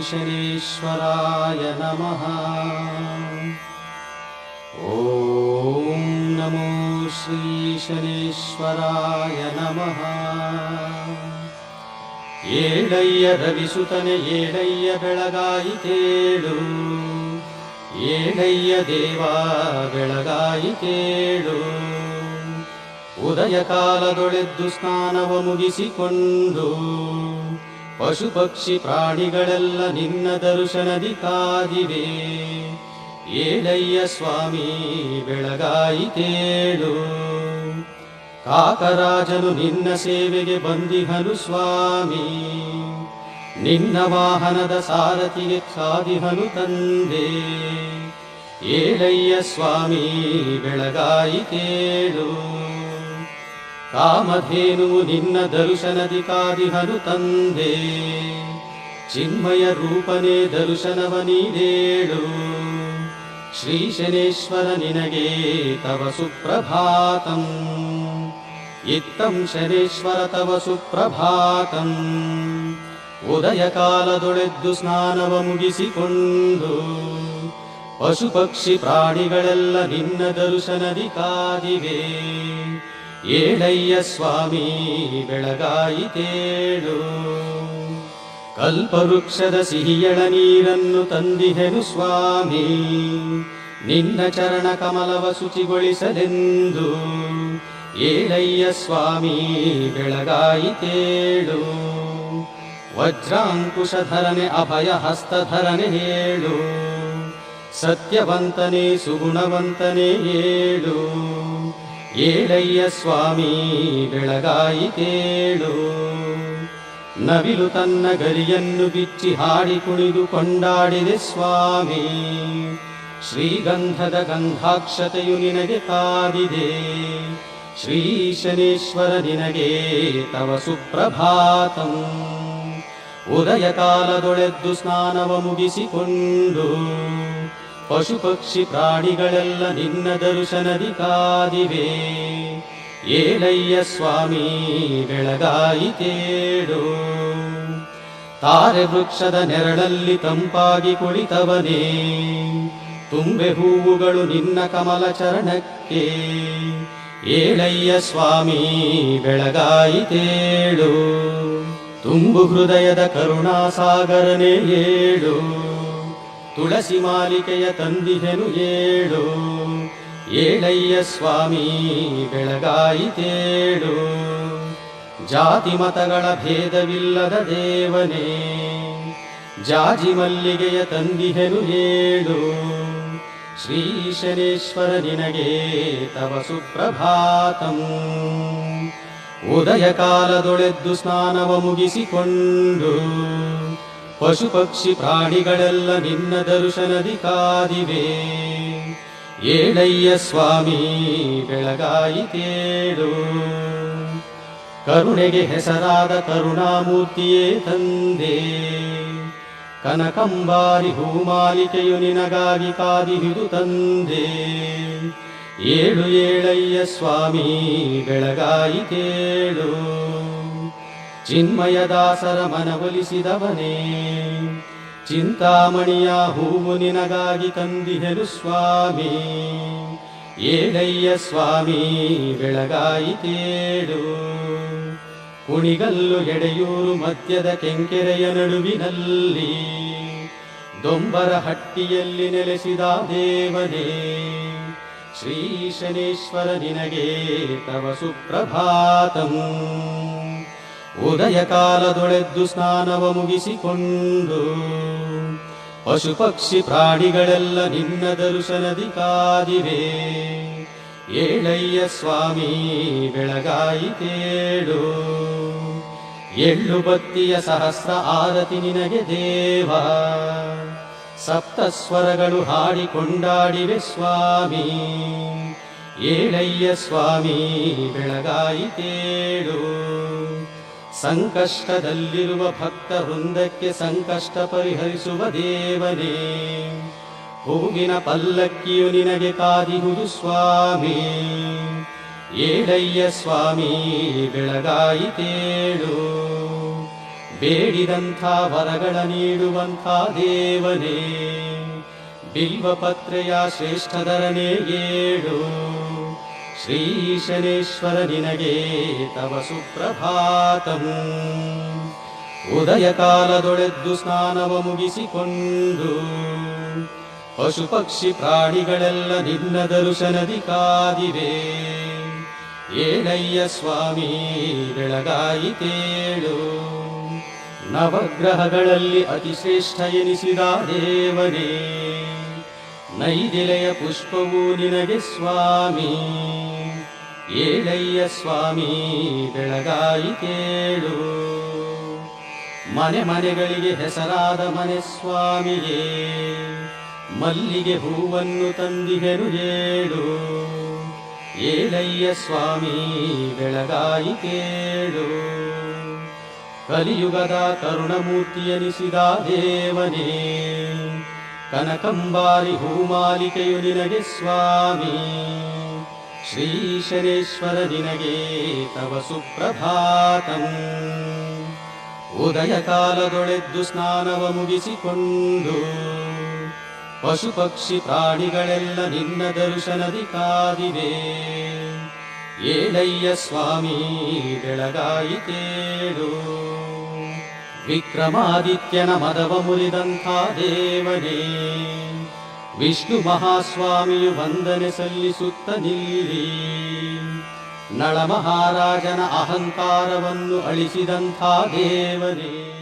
ಶನೇಶ್ವರಾಯ ನಮಃ. ಓಂ ನಮೋ ಶ್ರೀ ಶನೇಶ್ವರಾಯ ನಮಃ. ಏಳಯ್ಯ ರವಿಸುತನೆ ಏಳಯ್ಯ ಬೆಳಗಾಯಿತೇಳು, ಏಳಯ್ಯ ದೇವ ಬೆಳಗಾಯಿತೇಳು. ಉದಯ ಕಾಲದೊಳೆದ್ದು ಸ್ನಾನವ ಮುಗಿಸಿಕೊಂಡು ಪಶು ಪಕ್ಷಿ ಪ್ರಾಣಿಗಳೆಲ್ಲ ನಿನ್ನ ದರ್ಶನದಿ ಕಾದಿವೆ. ಏಳಯ್ಯ ಸ್ವಾಮಿ ಬೆಳಗಾಯಿತೇಳು. ಕಾಕರಾಜನು ನಿನ್ನ ಸೇವೆಗೆ ಬಂದಿಹನು ಸ್ವಾಮಿ, ನಿನ್ನ ವಾಹನದ ಸಾರಥಿಗೆ ಕಾದಿಹನು ತಂದೆ. ಏಳಯ್ಯ ಸ್ವಾಮಿ ಬೆಳಗಾಯಿತೇಳು. ಕಾಮಧೇನುವು ನಿನ್ನ ದರ್ಶನದಿ ಕಾದಿಹನು ತಂದೆ, ಚಿನ್ಮಯ ರೂಪನೇ ದರ್ಶನವ ನೀಡೇಳು. ಶ್ರೀ ಶನೇಶ್ವರ ನಿನಗೆ ತವ ಸುಪ್ರಭಾತಂ, ಇತ್ತಂ ಶನೇಶ್ವರ ತವ ಸುಪ್ರಭಾತಂ. ಉದಯ ಕಾಲದೊಳೆದ್ದು ಸ್ನಾನವ ಮುಗಿಸಿಕೊಂಡು ಪಶು ಪಕ್ಷಿ ಪ್ರಾಣಿಗಳೆಲ್ಲ ನಿನ್ನ ದರ್ಶನದಿ ಕಾದಿವೆ. ಏಳಯ್ಯ ಸ್ವಾಮಿ ಬೆಳಗಾಯಿತೇಳು. ಕಲ್ಪವೃಕ್ಷದ ಸಿಹಿಯಳ ನೀರನ್ನು ತಂದಿಹೆನು ಸ್ವಾಮಿ, ನಿನ್ನ ಚರಣ ಕಮಲವ ಶುಚಿಗೊಳಿಸಲೆಂದು. ಏಳಯ್ಯ ಸ್ವಾಮಿ ಬೆಳಗಾಯಿತೇಳು. ವಜ್ರಾಂಕುಶಧರನೆ ಅಭಯ ಹಸ್ತಧರನೆ ಹೇಳು, ಸತ್ಯವಂತನೇ ಸುಗುಣವಂತನೇ ಏಳು. ಏಳಯ್ಯ ಸ್ವಾಮಿ ಬೆಳಗಾಯಿತೇಳು. ನವಿಲು ತನ್ನ ಗರಿಯನ್ನು ಬಿಚ್ಚಿ ಹಾಡಿ ಕುಣಿದು ಕೊಂಡಾಡಿದೆ ಸ್ವಾಮಿ, ಶ್ರೀಗಂಧದ ಗಂಧಾಕ್ಷತೆಯು ನಿನಗೆ ಕಾದಿದೆ. ಶ್ರೀ ಶನೇಶ್ವರ ನಿನಗೆ ತವ ಸುಪ್ರಭಾತಂ. ಉದಯ ಕಾಲದೊಳೆದ್ದು ಸ್ನಾನವ ಮುಗಿಸಿಕೊಂಡು ಪಶು ಪಕ್ಷಿ ಪ್ರಾಣಿಗಳೆಲ್ಲ ನಿನ್ನ ದರ್ಶನದಿ ಕಾದಿವೆ. ಏಳಯ್ಯ ಸ್ವಾಮಿ ಬೆಳಗಾಯಿತೇಳು. ತಾರೆ ವೃಕ್ಷದ ನೆರಳಲ್ಲಿ ತಂಪಾಗಿ ಕುಳಿತವನೇ, ತುಂಬೆ ಹೂವುಗಳು ನಿನ್ನ ಕಮಲ ಚರಣಕ್ಕೆ. ಏಳಯ್ಯ ಸ್ವಾಮಿ ಬೆಳಗಾಯಿತೇಳು. ತುಂಬು ಹೃದಯದ ಕರುಣಾಸಾಗರನೇ ಏಳು, ತುಳಸಿ ಮಾಲಿಕೆಯ ತಂದಿಹೆನು ಏಳು. ಏಳಯ್ಯ ಸ್ವಾಮಿ ಬೆಳಗಾಯಿತೇಳು. ಜಾತಿ ಮತಗಳ ಭೇದವಿಲ್ಲದ ದೇವನೇ, ಜಾಜಿ ಮಲ್ಲಿಗೆಯ ತಂದಿಹೆನು ಏಳು. ಶ್ರೀ ಶನೇಶ್ವರ ನಿನಗೆ ತವ ಸುಪ್ರಭಾತಂ. ಉದಯ ಕಾಲದೊಳೆದ್ದು ಸ್ನಾನವ ಮುಗಿಸಿಕೊಂಡು ಪಶು ಪಕ್ಷಿ ಪ್ರಾಣಿಗಳೆಲ್ಲ ನಿನ್ನ ದರ್ಶನದಿ ಕಾದಿವೆ. ಏಳಯ್ಯ ಸ್ವಾಮಿ ಬೆಳಗಾಯಿತೇಳು. ಕರುಣೆಗೆ ಹೆಸರಾದ ಕರುಣಾಮೂರ್ತಿಯೇ ತಂದೆ, ಕನಕಂಬಾರಿ ಹೂಮಾಲಿಕೆಯು ನಿನಗಾಗಿ ಕಾದಿಹಿದು ತಂದೆ. ಏಳು ಏಳಯ್ಯ ಸ್ವಾಮಿ ಬೆಳಗಾಯಿತೇಳು. ಚಿನ್ಮಯ ದಾಸರ ಮನವೊಲಿಸಿದವನೇ, ಚಿಂತಾಮಣಿಯ ಹೂವು ನಿನಗಾಗಿ ತಂದಿಹೆನು ಸ್ವಾಮಿ. ಏಳಯ್ಯ ಸ್ವಾಮಿ ಬೆಳಗಾಯಿತೇಳು. ಕುಣಿಗಲ್ಲು ಎಡೆಯೂರು ಮಧ್ಯದ ಕೆಂಕೆರೆಯ ನಡುವಿನಲ್ಲಿ, ದೊಂಬರ ಹಟ್ಟಿಯಲ್ಲಿ ನೆಲೆಸಿದ ದೇವನೇ. ಶ್ರೀ ಶನೇಶ್ವರ ನಿನಗೆ ತವ ಸುಪ್ರಭಾತಂ. ಉದಯ ಕಾಲದೊಳೆದ್ದು ಸ್ನಾನವ ಮುಗಿಸಿಕೊಂಡು ಪಶು ಪಕ್ಷಿ ಪ್ರಾಣಿಗಳೆಲ್ಲ ನಿನ್ನ ದರ್ಶನದಿ ಕಾದಿವೆ. ಏಳಯ್ಯ ಸ್ವಾಮಿ ಬೆಳಗಾಯಿತೇಳು. ಎಳ್ಳು ಬತ್ತಿಯ ಸಹಸ್ರ ಆರತಿ ನಿನಗೆ ದೇವ, ಸಪ್ತಸ್ವರಗಳು ಹಾಡಿಕೊಂಡಾಡಿವೆ ಸ್ವಾಮಿ. ಏಳಯ್ಯ ಸ್ವಾಮಿ ಬೆಳಗಾಯಿತೇಳು. ಸಂಕಷ್ಟದಲ್ಲಿರುವ ಭಕ್ತ ವೃಂದಕ್ಕೆ ಸಂಕಷ್ಟ ಪರಿಹರಿಸುವ ದೇವನೇ, ಹೂವಿನ ಪಲ್ಲಕ್ಕಿಯು ನಿನಗೆ ಕಾದಿಹುದು ಸ್ವಾಮಿ. ಏಳಯ್ಯ ಸ್ವಾಮಿ ಬೆಳಗಾಯಿತೇಳು. ಬೇಡಿದಂಥ ವರಗಳ ನೀಡುವಂಥ ದೇವನೇ, ಬಿಲ್ವಪತ್ರೆಯ ಶ್ರೇಷ್ಠಧರನೇ ಏಳು. ಶ್ರೀಶನೇಶ್ವರ ನಿನಗೆ ತವ ಸುಪ್ರಭಾತಂ. ಉದಯ ಕಾಲದೊಳೆದ್ದು ಸ್ನಾನವ ಮುಗಿಸಿಕೊಂಡು ಪಶು ಪಕ್ಷಿ ಪ್ರಾಣಿಗಳೆಲ್ಲ ನಿನ್ನ ದರ್ಶನದಿ ಕಾದಿವೆ. ಏಳಯ್ಯ ಸ್ವಾಮಿ ಬೆಳಗಾಯಿತೇಳು. ನವಗ್ರಹಗಳಲ್ಲಿ ಅತಿ ಶ್ರೇಷ್ಠ ಎನಿಸಿದ ದೇವನೇ, ನೈದಿಲೆಯ ಪುಷ್ಪವೂ ನಿನಗೆ ಸ್ವಾಮಿ. ಏಳಯ್ಯ ಸ್ವಾಮಿ ಬೆಳಗಾಯಿತೇಳು. ಮನೆ ಮನೆಗಳಿಗೆ ಹೆಸರಾದ ಮನೆ ಸ್ವಾಮಿಯೇ, ಮಲ್ಲಿಗೆ ಹೂವನ್ನು ತಂದಿಗೆನು ಏಳು. ಏಳಯ್ಯ ಸ್ವಾಮಿ ಬೆಳಗಾಯಿತೇಳು. ಕಲಿಯುಗದ ಕರುಣಮೂರ್ತಿಯನಿಸಿದ ದೇವನೇ, ಕನಕಂಬಾರಿ ಹೂಮಾಲಿಕೆಯು ನಿನಗೆ ಸ್ವಾಮಿ. ಶ್ರೀಶನೇಶ್ವರ ನಿನಗೆ ತವ ಸುಪ್ರಭಾತಂ. ಉದಯ ಕಾಲದೊಳೆದ್ದು ಸ್ನಾನವ ಮುಗಿಸಿಕೊಂಡು ಪಶು ಪಕ್ಷಿ ಪ್ರಾಣಿಗಳೆಲ್ಲ ನಿನ್ನ ದರ್ಶನದಿ ಕಾದಿವೆ. ಏಳಯ್ಯ ಸ್ವಾಮಿ ಬೆಳಗಾಯಿತೇಳು. ವಿಕ್ರಮಾದಿತ್ಯನ ಮದವ ಮುರಿದಂಥ ದೇವನೇ, ವಿಷ್ಣು ಮಹಾಸ್ವಾಮಿಯು ವಂದನೆ ಸಲ್ಲಿಸುತ್ತ ನಿಲ್ಲಿ. ನಳ ಮಹಾರಾಜನ ಅಹಂಕಾರವನ್ನು ಅಳಿಸಿದಂಥ ದೇವನೇ,